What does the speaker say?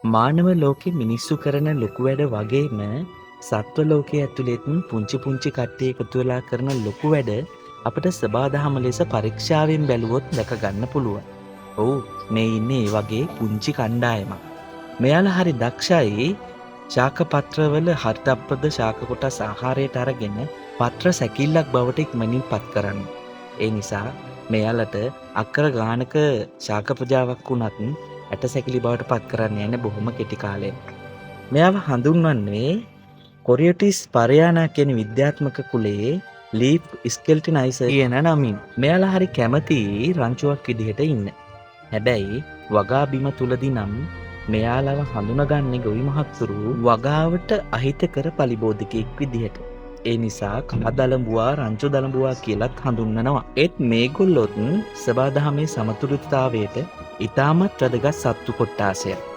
මානව ලෝකෙ මිනිස්සු කරන ලොකු වැඩ වගේම සත්ව ලෝකයේ ඇතුළෙත් පුංචි පුංචි කට්ටිය එකතු වෙලා කරන ලොකු වැඩ අපිට සබාදහම ලෙස පරීක්ෂාවෙන් බැලුවොත් දැක ගන්න පුළුවන්. ඔව් මේ ඉන්නේ ඒ වගේ පුංචි කණ්ඩායමක්. මෙයාලා හරි දක්ෂයි ශාක පත්‍රවල හරිතප්‍රද ශාක කොටස් ආහාරයට අරගෙන පත්‍ර සැකිල්ලක් බවට ඉක්මනින් පත් කරන්න. ඒ නිසා මෙයාලට අක්කර ගානක ශාක ප්‍රජාවක් වුණත් ඇට සැකිලි බවට පත් කරන්න යන බොහොම කෙටි කාලයක්. මෙයාව හඳුන්වන්නේ කොරියටිස් පරයානා කියන විද්‍යාත්මක කුලයේ ලීප් ස්කෙල්ටිනයිස කියන නමින්. මෙයාලා හරි කැමති රංචුවක් විදිහට ඉන්න. හැබැයි වගා බිම තුලදී නම් මෙයාලව හඳුනගන්නේ ගොවි මහත්තුරු වගාවට අහිතකර පලිබෝධිකයෙක් විදිහට. ඒ නිසා කහදළඹුවා රංචු දළඹුවා කියලත් හඳුන්වනවා. ඒත් මේගොල්ලොත් සබාදහමේ සමතුලිතතාවයට ඉතාමත් වැදගත් සත්තු කොට්ටාසයක්.